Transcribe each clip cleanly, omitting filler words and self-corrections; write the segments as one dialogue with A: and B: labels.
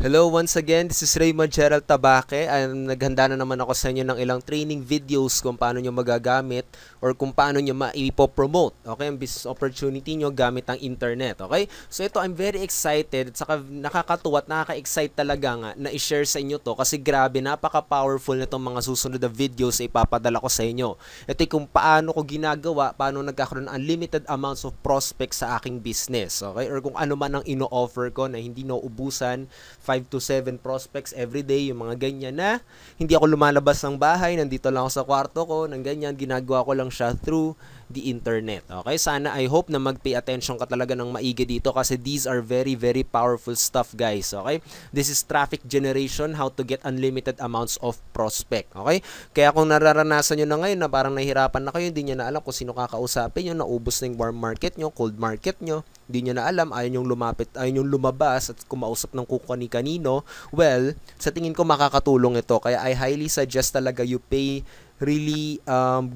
A: Hello once again, this is Raymond Gerald Tabaque. Naghanda na naman ako sa inyo ng ilang training videos kung paano nyo magagamit or kung paano nyo maipopromote, okay, ang business opportunity nyo gamit ang internet, okay? So ito, I'm very excited at saka nakakatuwa at nakaka-excite talaga nga na i-share sa inyo to kasi grabe, napaka-powerful nitong mga susunod na videos na ipapadala ko sa inyo. Ito kung paano ko ginagawa, paano nagkakaroon ng unlimited amounts of prospects sa aking business, okay? Or kung ano man ang ino-offer ko na hindi nauubusan, 5 to 7 prospects every day, yung mga ganyan na hindi ako lumalabas ng bahay, nandito lang ako sa kwarto ko, ng ganyan, ginagawa ko lang siya through the internet. Okay? Sana, I hope na mag-pay attention ka talaga ng maigi dito kasi these are very, very powerful stuff, guys. Okay? This is traffic generation, how to get unlimited amounts of prospect. Okay? Kaya kung nararanasan nyo na ngayon na parang nahihirapan na kayo, hindi nyo na alam kung sino kakausapin nyo, naubos na yung warm market nyo, cold market nyo, hindi nyo na alam, ayaw nyong lumapit, ayaw nyong lumabas at kumausap ng kani-kanino, well, sa tingin ko makakatulong ito. Kaya I highly suggest talaga you pay really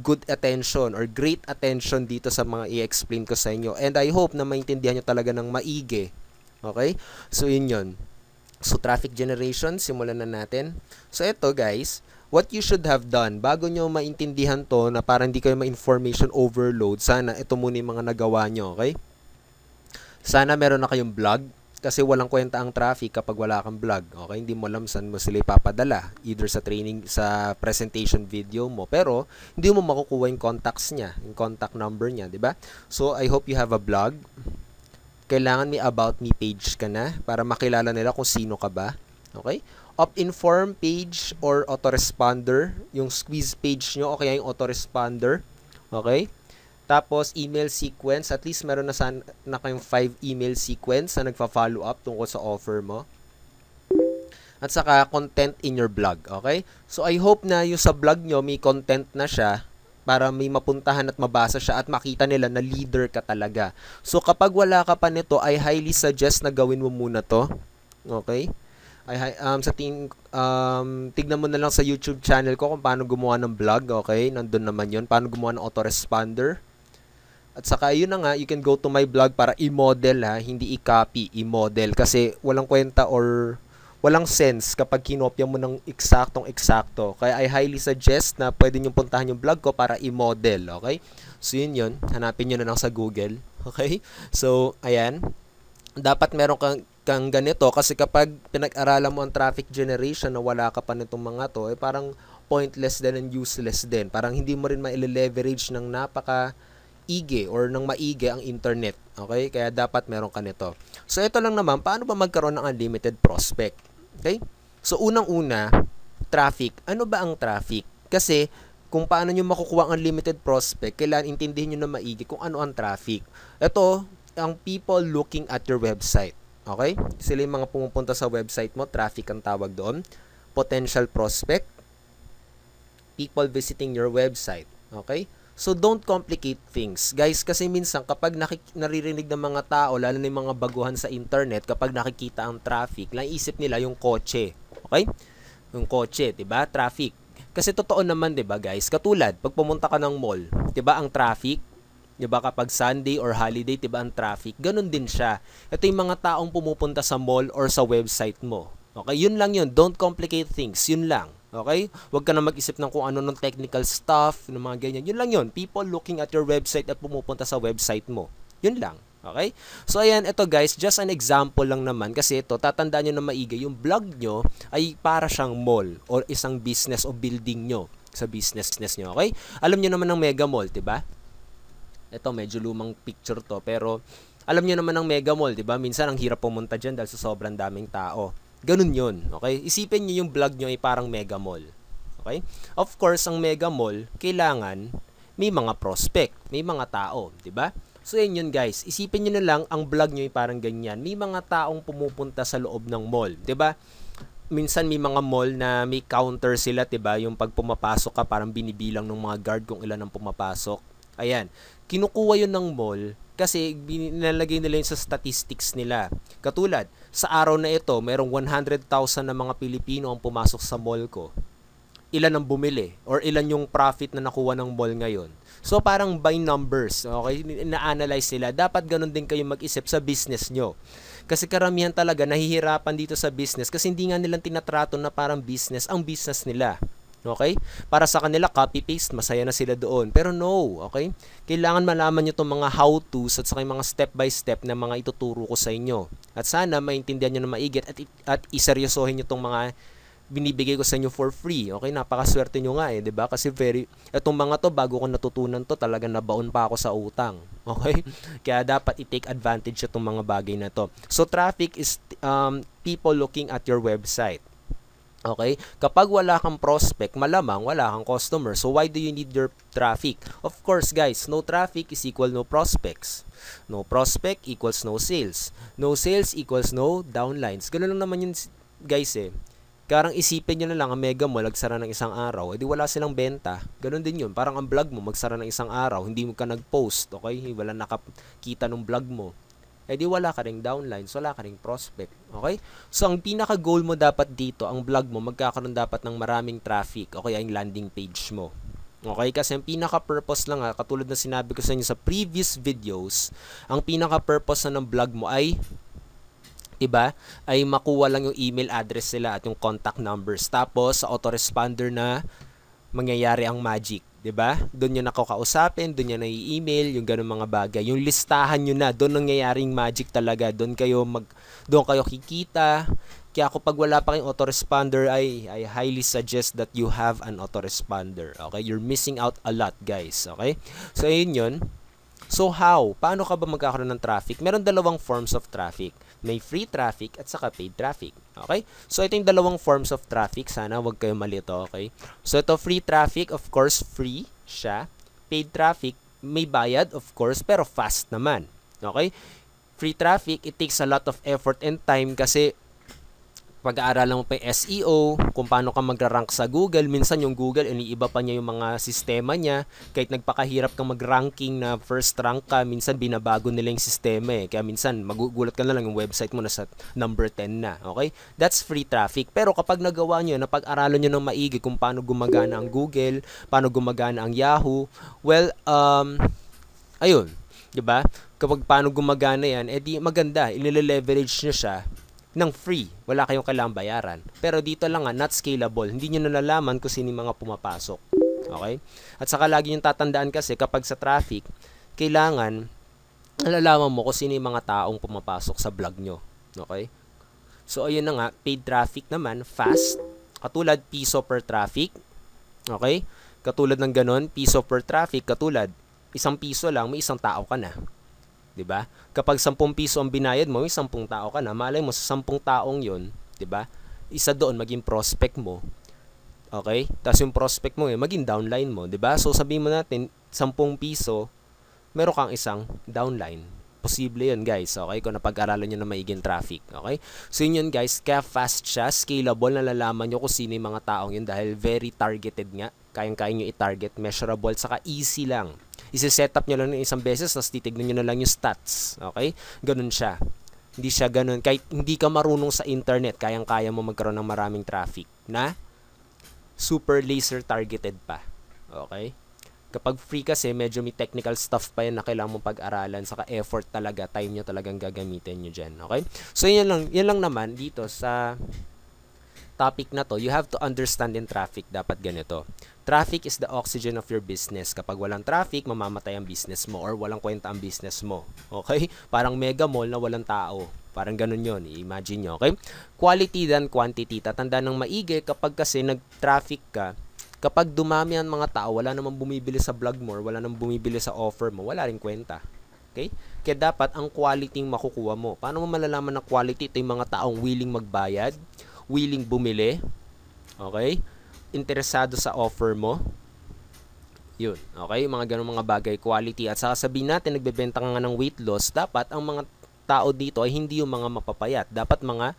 A: good attention or great attention dito sa mga i-explain ko sa inyo. And I hope na maintindihan nyo talaga ng maigi. Okay? So, yun. So, traffic generation, simulan na natin. So, ito guys, what you should have done, bago nyo maintindihan to na parang hindi kayo ma-information overload, sana ito muna yung mga nagawa nyo, okay? Sana meron na kayong blog, kasi walang kwenta ang traffic kapag wala kang vlog. Okay, hindi mo alam saan mo sila ipapadala, either sa training, sa presentation video mo, pero hindi mo makukuha yung contacts niya, yung contact number niya, di ba? So I hope you have a blog. Kailangan may about me page ka na para makilala nila kung sino ka ba. Okay? Opt-inform page or autoresponder, yung squeeze page nyo o kaya yung autoresponder. Okay? Tapos, email sequence. At least meron na kayong 5 email sequence na nagpa-follow up tungkol sa offer mo. At saka, content in your blog. Okay? So, I hope na yung sa blog nyo, may content na siya para may mapuntahan at mabasa siya at makita nila na leader ka talaga. So, kapag wala ka pa nito, I highly suggest na gawin mo muna to. Okay? Tignan mo na lang sa YouTube channel ko kung paano gumawa ng blog. Okay? Nandun naman yun. Paano gumawa ng autoresponder. At saka yun na nga, you can go to my blog para i-model ha, hindi i-copy, i-model. Kasi walang kwenta or walang sense kapag kinopya mo ng eksaktong-eksakto. Kaya I highly suggest na pwede nyo puntahan yung blog ko para i-model. Okay? So yun. Hanapin nyo na lang sa Google. Okay? So, ayan. Dapat meron kang ganito kasi kapag pinag-aralan mo ang traffic generation na wala ka pa nitong mga to, parang pointless din and useless din. Parang hindi mo rin ma-leverage ng napaka-ige or ng maigi ang internet. Okay? Kaya dapat meron ka nito. So, ito lang naman, paano ba magkaroon ng unlimited prospect? Okay? So, unang-una, traffic. Ano ba ang traffic? Kasi, kung paano nyo makukuha ang unlimited prospect, kailangan intindihin nyo na maigi kung ano ang traffic. Ito, ang people looking at your website. Okay? Sila yung mga pumupunta sa website mo, traffic ang tawag doon. Potential prospect, people visiting your website. Okay? So, don't complicate things. Guys, kasi minsan kapag naririnig ng mga tao, lalo na yung mga baguhan sa internet, kapag nakikita ang traffic, naisip nila yung kotse. Okay? Yung kotse, 'di ba? Traffic. Kasi totoo naman, 'di ba, guys? Katulad, pag pumunta ka ng mall, 'di ba, ang traffic, 'di ba, kapag Sunday or holiday, 'di ba, ang traffic, ganun din siya. Ito yung mga taong pumupunta sa mall or sa website mo. Okay? Yun lang yun. Don't complicate things. Yun lang. Okay? Huwag ka na mag-isip ng kung ano ng technical stuff, ng mga ganyan. Yun lang yun. People looking at your website at pumupunta sa website mo. Yun lang. Okay? So, ayan, ito guys, just an example lang naman kasi ito, tatandaan nyo na maigi, yung blog nyo ay para siyang mall or isang business o building nyo sa business nyo. Okay? Alam nyo naman ng mega mall, diba? Ito, medyo lumang picture to, pero alam nyo naman ng mega mall, diba? Minsan, ang hirap pumunta dyan dahil sa sobrang daming tao. Ganun yun, okay? Isipin nyo yung blog nyo ay parang mega mall. Okay? Of course, ang mega mall, kailangan may mga prospect, may mga tao, di ba? So, yun guys. Isipin nyo na lang, ang blog nyo ay parang ganyan. May mga taong pumupunta sa loob ng mall, di ba? Minsan may mga mall na may counter sila, di ba? Yung pag pumapasok ka, parang binibilang ng mga guard kung ilan ang pumapasok. Ayan. Kinukuha yun ng mall kasi nilalagay nila yun sa statistics nila. Katulad, sa araw na ito, merong 100,000 na mga Pilipino ang pumasok sa mall ko. Ilan ang bumili? Or ilan yung profit na nakuha ng mall ngayon? So, parang by numbers. Okay? Na-analyze sila. Dapat ganun din kayo mag-isip sa business nyo. Kasi karamihan talaga nahihirapan dito sa business kasi hindi nga nilang tinatrato na parang business ang business nila. Okay? Para sa kanila, copy-paste, masaya na sila doon. Pero no, okay? Kailangan malaman nyo itong mga how-tos at saka yung mga step-by-step na mga ituturo ko sa inyo. At sana maintindihan nyo na maigit at iseryosohin nyo itong mga binibigay ko sa inyo for free. Okay? Napakaswerte nyo nga diba? Kasi itong mga to, bago ko natutunan to, talagang nabaon pa ako sa utang. Okay? Kaya dapat i-take advantage itong mga bagay na to. So, traffic is people looking at your website. Okay? Kapag wala kang prospect, malamang wala kang customer. So, why do you need your traffic? Of course, guys, no traffic is equal no prospects. No prospect equals no sales. No sales equals no downlines. Ganun lang naman yun, guys Karang isipin nyo na lang, ang Mega Mall, nagsara ng isang araw, edi wala silang benta. Ganun din yun. Parang ang vlog mo, magsara ng isang araw, hindi mo ka nag-post, okay? Wala nakakita ng vlog mo. Di wala ka ring downlines, wala ka ring prospect. Okay? So, ang pinaka-goal mo dapat dito, ang vlog mo, magkakaroon dapat ng maraming traffic. Okay, yung landing page mo. Okay? Kasi ang pinaka-purpose lang katulad na sinabi ko sa inyo sa previous videos, ang pinaka-purpose na ng vlog mo ay, diba, ay makuha lang yung email address nila at yung contact numbers. Tapos, sa autoresponder na mangyayari ang magic. Diba? Doon nyo nakakausapin, doon nyo na-i-email, yung ganun mga bagay. Yung listahan nyo na, doon nangyayaring magic talaga. Doon kayo kikita. Kaya kapag wala pa kayong autoresponder, I highly suggest that you have an autoresponder. Okay? You're missing out a lot, guys. Okay? So, ayun yun. So, how? Paano ka ba magkakaroon ng traffic? Meron dalawang forms of traffic. May free traffic at saka paid traffic. Okay? So, ito yung dalawang forms of traffic. Sana wag kayo malito. Okay? So, ito free traffic, of course, free siya. Paid traffic, may bayad, of course, pero fast naman. Okay? Free traffic, it takes a lot of effort and time kasi pag-aaralan mo pa yung SEO, kung paano ka magra-rank sa Google. Minsan yung Google, iniiba pa niya yung mga sistema niya. Kahit nagpakahirap kang mag-ranking na first rank ka, minsan binabago nila yung sistema Kaya minsan, magugulat ka na lang yung website mo nasa number 10 na. Okay? That's free traffic. Pero kapag nagawa nyo, napag-aralan nyo ng maigi kung paano gumagana ang Google, paano gumagana ang Yahoo, well, ayun. Diba? Kapag paano gumagana yan, di maganda. Ilile-leverage nyo siya ng free. Wala kayong kailangang bayaran. Pero dito lang not scalable. Hindi nyo nalalaman kung sino yung mga pumapasok. Okay? At saka lagi nyo tatandaan kasi kapag sa traffic, kailangan nalalaman mo kung sino yung mga taong pumapasok sa vlog nyo. Okay? So, ayun na nga. Paid traffic naman, fast. Katulad, piso per traffic. Okay? Katulad ng ganon, piso per traffic. Katulad, 1 piso lang, may 1 tao ka na. 'Di ba? Kapag 10 piso ang binayad mo, may 10 tao ka na. Malay mo sa 10 taong 'yon, 'di ba? Isa doon maging prospect mo. Okay? Tapos yung prospect mo maging downline mo, 'di ba? So sabihin mo natin 10 piso, meron kang isang downline. Posible 'yun, guys. Okay? Kung napag-aralan niyo na maiging traffic, okay? So yun guys, kaya fast siya, scalable, nalalaman niyo kung sino yung mga taong 'yun dahil very targeted nga. Kayang-kaya niyo i-target, measurable, saka easy lang. Isi-set up nyo lang ng isang beses, tapos titignan nyo na lang yung stats. Okay? Ganun siya. Hindi siya ganun. Kahit hindi ka marunong sa internet, kayang-kaya mo magkaroon ng maraming traffic na super laser targeted pa. Okay? Kapag free kasi, medyo may technical stuff pa yan na kailangan mong pag-aralan, saka effort talaga, time nyo talagang gagamitin nyo dyan. Okay? So, yan lang naman dito sa topic na to. You have to understand in traffic, dapat ganito. Traffic is the oxygen of your business. Kapag walang traffic, mamamatay ang business mo or walang kwenta ang business mo. Okay? Parang Mega Mall na walang tao. Parang ganun yun. I-imagine nyo. Okay? Quality than quantity. Tatanda ng maigi kapag kasi nag-traffic ka, kapag dumami ang mga tao, wala namang bumibili sa vlog mo or wala namang bumibili sa offer mo, wala rin kwenta. Okay? Kaya dapat ang quality yung makukuha mo. Paano mo malalaman na quality? Ito yung mga taong willing magbayad, willing bumili, okay? Interesado sa offer mo. Yun, okay? Mga ganung mga bagay, quality. At saka sabihin natin, nagbebenta ka nga ng weight loss, dapat ang mga tao dito ay hindi yung mga mapapayat. Dapat mga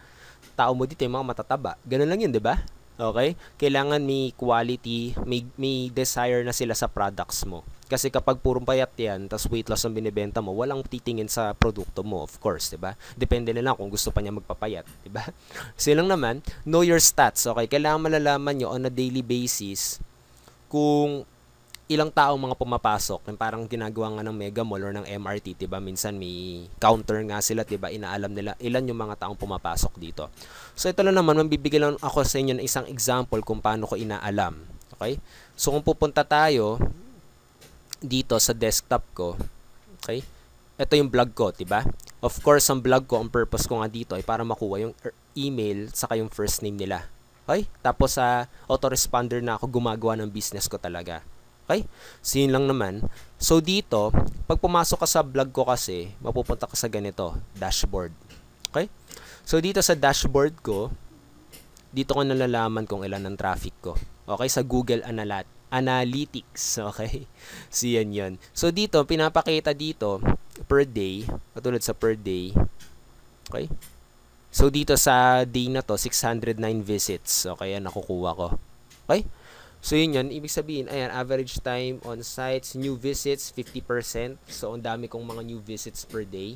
A: tao mo dito yung mga matataba. Ganun lang yun, di ba? Okay? Kailangan may quality, may desire na sila sa products mo. Kasi kapag purong payat yan, tas weight loss ang binibenta mo, walang titingin sa produkto mo, of course, diba? Depende na lang kung gusto pa niya magpapayat, diba? So, lang naman, know your stats, okay? Kailangan malalaman nyo on a daily basis kung ilang taong mga pumapasok, yung parang ginagawa nga ng Mega Mall or ng MRT, 'di ba? Minsan may counter nga sila, 'di ba? Inaalam nila ilan yung mga taong pumapasok dito. So ito lang naman, mabibigyan lang ako sa inyo ng isang example kung paano ko inaalam. Okay? So kung pupunta tayo dito sa desktop ko, okay? Ito yung blog ko, 'di ba? Of course, ang blog ko, ang purpose ko nga dito ay para makuha yung email saka yung first name nila. Okay? Tapos sa autoresponder na ako gumagawa ng business ko talaga. Okay? So yun lang naman. So dito, pag pumasok ka sa blog ko kasi, mapupunta ka sa ganito, dashboard. Okay? So dito sa dashboard ko, dito ko nalalaman kung ilan ang traffic ko. Okay? Sa Google Analytics. Okay? So yan yun. So dito, pinapakita dito, per day, katulad sa per day. Okay? So dito sa day na to, 609 visits. Okay, yan nakukuha ko. Okay? So yun yun, ibig sabihin, ayan, average time on sites, new visits, 50%. So ang dami kong mga new visits per day.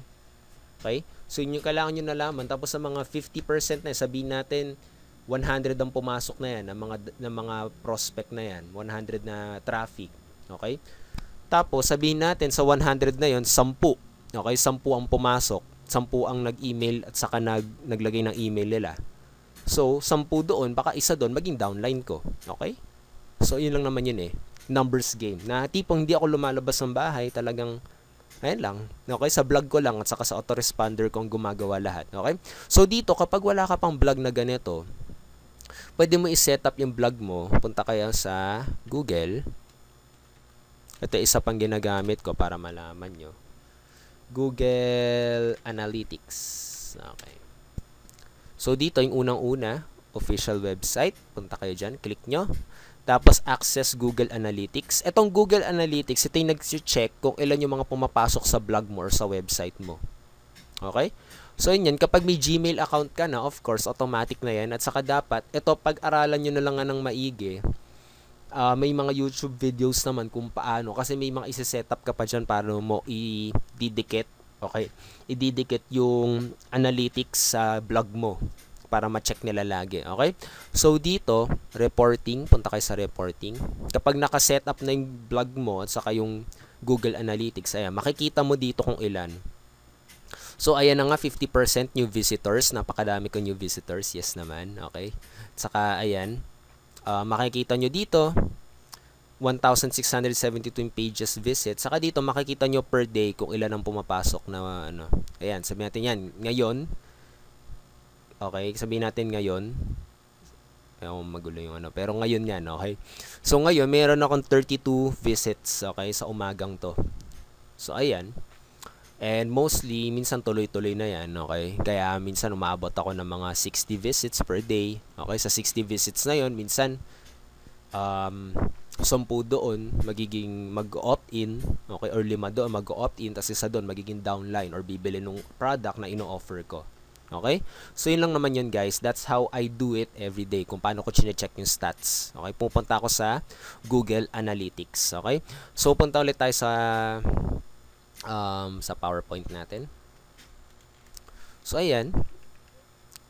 A: Okay? So yun yung kailangan nyo nalaman. Tapos sa mga 50% na, sabihin natin, 100 ang pumasok na yan, ng mga prospect na yan, 100 na traffic. Okay? Tapos sabihin natin sa 100 na yon, 10. Okay? 10 ang pumasok. 10 ang nag-email at saka naglagay ng email nila. So, 10 doon, baka isa doon maging downline ko. Okay? So, yun lang naman yun eh. Numbers game. Na tipong hindi ako lumalabas ng bahay, talagang, ayan lang. Okay? Sa vlog ko lang at saka sa autoresponder kong gumagawa lahat. Okay? So, dito, kapag wala ka pang vlog na ganito, pwede mo i-set up yung vlog mo. Punta kaya sa Google. Ito isa pang ginagamit ko para malaman nyo. Google Analytics. Okay. So, dito yung unang-una, official website. Punta kayo dyan. Click nyo. Tapos, access Google Analytics. Itong Google Analytics, ito yung nag-check kung ilan yung mga pumapasok sa blog mo or sa website mo. Okay? So, yun yan. Kapag may Gmail account ka na, of course, automatic na yan. At saka dapat, ito, pag-aralan nyo na lang ng maigi. May mga YouTube videos naman kung paano. Kasi may mga isi-setup ka pa dyan para mo i-didikit. Okay? I-didikit yung analytics sa blog mo para ma-check nila lagi. Okay? So, dito, reporting. Punta kayo sa reporting. Kapag naka-setup na yung blog mo at saka yung Google Analytics, ayan, makikita mo dito kung ilan. So, ayan na nga, 50% new visitors. Napakadami ko new visitors. Yes naman. Okay? At saka, ayan, makikita nyo dito 1,672 pages visit. Saka dito makikita nyo per day kung ilan ang pumapasok na ano. Ayan, sabihin natin yan. Ngayon, okay, sabihin natin ngayon. Ayaw magulo yung ano. Pero ngayon yan, okay. So ngayon, meron akong 32 visits, okay, sa umagang to. So ayan. And mostly, minsan tuloy-tuloy na yan, okay? Kaya minsan umabot ako ng mga 60 visits per day. Okay, sa 60 visits na yon, minsan 10 doon magiging mag-opt-in, okay? Or 5 doon mag-opt-in, tapos isa doon magiging downline or bibili ng product na ino-offer ko. Okay? So, yun lang naman yun, guys. That's how I do it every day. Kung paano ko chine-check yung stats. Okay? Pupunta ako sa Google Analytics. Okay? So, punta ulit tayo sa PowerPoint natin. So, ayan.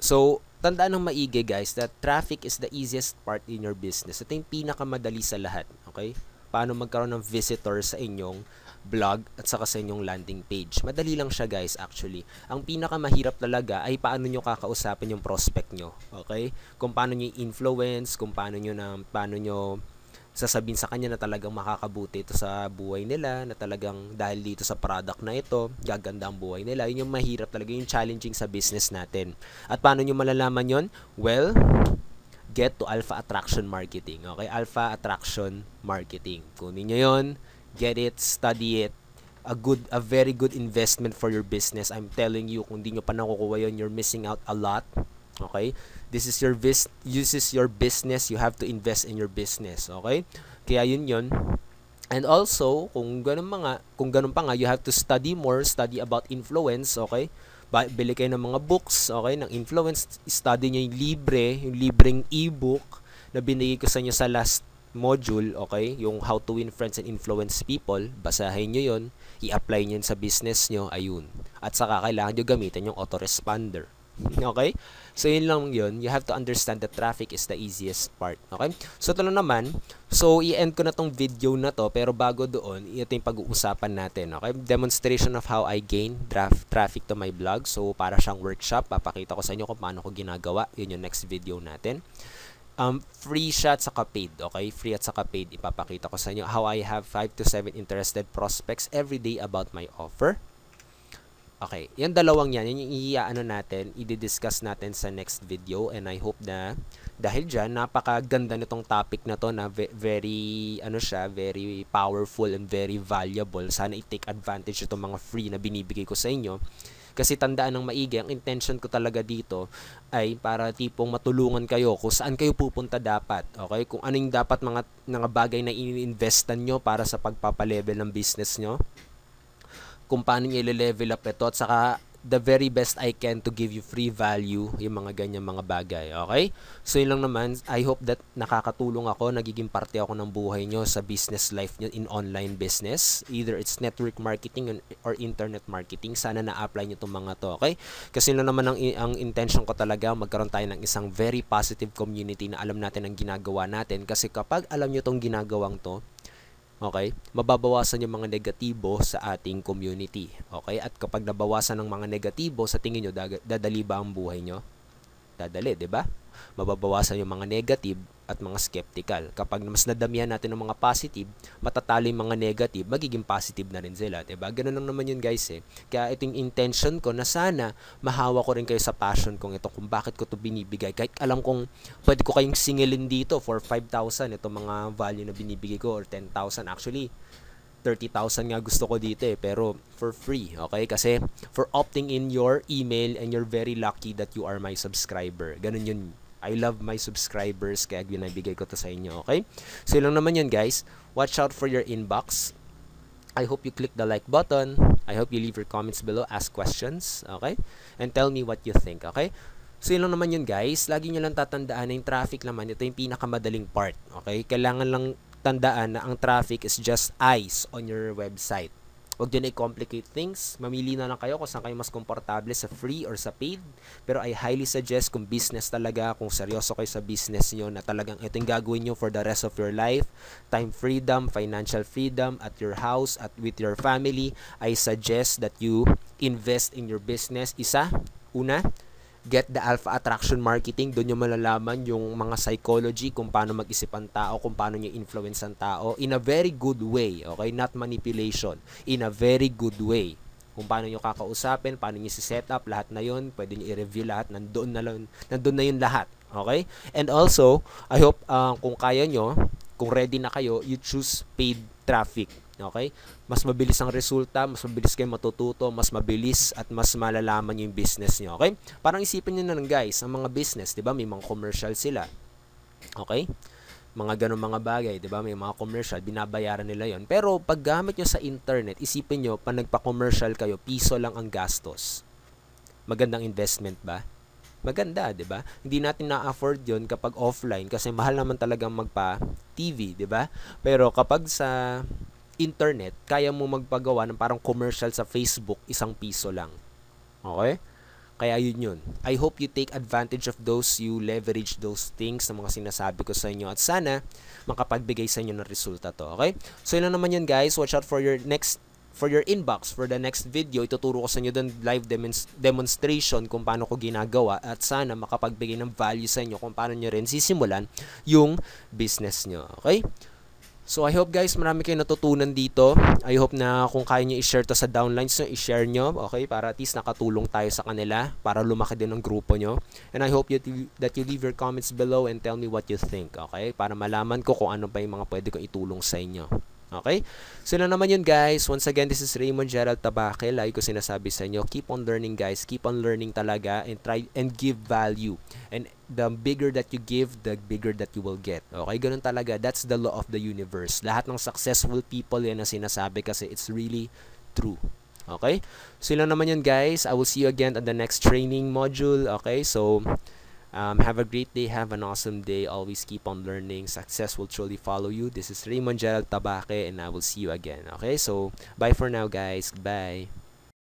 A: So, tandaan ng maigi, guys, that traffic is the easiest part in your business. Ito yung pinakamadali sa lahat. Okay? Paano magkaroon ng visitor sa inyong blog at saka sa inyong landing page. Madali lang siya, guys, actually. Ang pinakamahirap talaga ay paano nyo kakausapin yung prospect nyo. Okay? Kung paano nyo influence, kung paano nyo sasabihin sa kanya na talagang makakabuti ito sa buhay nila, na talagang dahil dito sa product na ito, gaganda ang buhay nila. Yun yung mahirap talaga, yung challenging sa business natin. At paano nyo malalaman yon? Well, get to Alpha Attraction Marketing. Okay? Alpha Attraction Marketing. Kunin nyo yon, get it, study it. A very good investment for your business. I'm telling you, kung di nyo pa nakukuha yun, you're missing out a lot. Okay? This is your business. You have to invest in your business. Okay? Kaya yun. And also, kung ganun pa nga, you have to study more, study about influence. Okay? Bili kayo ng mga books, okay, ng influence. Study nyo yung libreng ebook na binigay ko sa inyo sa last module, okay? Yung How to Win Friends and Influence People. Basahin nyo yun. I-apply nyo yun sa business nyo. Ayun. At saka kailangan nyo gamitin yung autoresponder. Okay? So, yun lang yun. You have to understand that traffic is the easiest part. Okay? So, ito lang naman. So, i-end ko na tong video na to. Pero bago doon, ito yung pag-uusapan natin. Okay? Demonstration of how I gain traffic to my blog. So, para siyang workshop. Papakita ko sa inyo kung paano ko ginagawa. Yun yung next video natin. Free siya at saka paid. Okay? Free at saka paid. Ipapakita ko sa inyo how I have 5 to 7 interested prospects every day about my offer. Okay, yung dalawang yan, yung i-ano natin, i-discuss natin sa next video, and I hope na dahil dyan, napakaganda nitong topic na to na very, ano siya, very powerful and very valuable. Sana i-take advantage itong mga free na binibigay ko sa inyo. Kasi tandaan ng maigi, ang intention ko talaga dito ay para tipong matulungan kayo kung saan kayo pupunta dapat. Okay, kung ano yung dapat mga bagay na i-investan nyo para sa pagpapalevel ng business nyo, kung paano nyo i-level up ito, at saka the very best I can to give you free value, yung mga ganyan mga bagay. Okay? So yun lang naman, I hope that nakakatulong ako, nagiging parte ako ng buhay nyo sa business life nyo in online business. Either it's network marketing or internet marketing. Sana na-apply nyo itong mga to. Okay? Kasi yun lang naman ang intention ko talaga, magkaroon tayo ng isang very positive community na alam natin ang ginagawa natin. Kasi kapag alam nyo itong ginagawang to, okay, mababawasan yung mga negatibo sa ating community. Okay, at kapag nabawasan ng mga negatibo, sa tingin nyo, dadali ba ang buhay nyo? Dadali, di ba? Mababawasan yung mga negative at mga skeptical. Kapag mas nadamihan natin ng mga positive, matatalo yung mga negative, magiging positive na rin sila, di ba? Ganun lang naman yun, guys, eh. Kaya ito yung intention ko na sana mahawa ko rin kayo sa passion kong ito, kung bakit ko ito binibigay. Kahit alam kong pwede ko kayong singilin dito for 5,000, ito mga value na binibigay ko, or 10,000. Actually, 30,000 nga gusto ko dito eh, pero for free, okay? Kasi for opting in your email, and you're very lucky that you are my subscriber. Ganun yun. I love my subscribers, kaya binibigay ko to sa inyo, okay? So lang naman yun, guys. Watch out for your inbox. I hope you click the like button. I hope you leave your comments below, ask questions, okay? And tell me what you think, okay? So yun lang naman yun, guys. Lagi nyo lang tatandaan na yung traffic naman, ito yung pinakamadaling part, okay? Kailangan lang tandaan na ang traffic is just eyes on your website. Huwag nyo na i-complicate things. Mamili na lang kayo kung saan kayo mas komportable, sa free or sa paid. Pero I highly suggest kung business talaga, kung seryoso kayo sa business nyo, na talagang ito yung gagawin nyo for the rest of your life, time freedom, financial freedom at your house at with your family, I suggest that you invest in your business. Una, get the Alpha Attraction Marketing. Doon nyo malalaman yung mga psychology, kung paano mag-isip ang tao, kung paano nyo influence ang tao in a very good way, okay? Not manipulation, in a very good way. Kung paano nyo kakausapin, paano nyo si-set up, lahat na yun, pwede nyo i-review lahat, nandun na yun lahat, okay? And also, I hope kung kaya nyo, kung ready na kayo, you choose paid traffic. Okay? Mas mabilis ang resulta, mas mabilis kayo matututo, mas mabilis at mas malalaman yung business nyo. Okay? Parang isipin nyo na lang, guys, ang mga business, di ba? May mga commercial sila. Okay? Mga ganun mga bagay, di ba? May mga commercial, binabayaran nila yon. Pero pag gamit nyo sa internet, isipin nyo, pag nagpa-commercial kayo, piso lang ang gastos. Magandang investment ba? Maganda, 'di ba? Hindi natin na-afford 'yon kapag offline kasi mahal naman talagang magpa-TV, 'di ba? Pero kapag sa internet, kaya mo magpagawa ng parang commercial sa Facebook, ₱1 lang. Okay? Kaya yun. I hope you take advantage of those, you leverage those things na mga sinasabi ko sa inyo, at sana makapagbigay sa inyo ng resulta to. Okay? So yun lang naman yun, guys. Watch out for your inbox for the next video. Ituturo ko sa inyo doon live demonstration kung paano ko ginagawa, at sana makapagbigay ng value sa inyo kung paano nyo rin sisimulan yung business nyo. Okay? So I hope, guys, marami kayong natutunan dito. I hope na kung kaya nyo i-share to sa downlines nyo, i-share nyo, okay? Para at least nakatulong tayo sa kanila, para lumaki din ang grupo nyo. And I hope that you leave your comments below and tell me what you think, okay? Para malaman ko kung ano pa yung mga pwede kong itulong sa inyo. Okay? So na naman yun, guys. Once again, this is Raymond Gerald Tabaque. Lagi ko sinasabi sa inyo, keep on learning, guys. Keep on learning talaga, and try and give value. And the bigger that you give, the bigger that you will get. Okay? Ganun talaga. That's the law of the universe. Lahat ng successful people yan ang sinasabi kasi it's really true. Okay? So yun naman yun, guys. I will see you again on the next training module. Okay? So have a great day. Have an awesome day. Always keep on learning. Success will truly follow you. This is Raymond Gerald Tabaque, and I will see you again. Okay? So, bye for now, guys. Bye.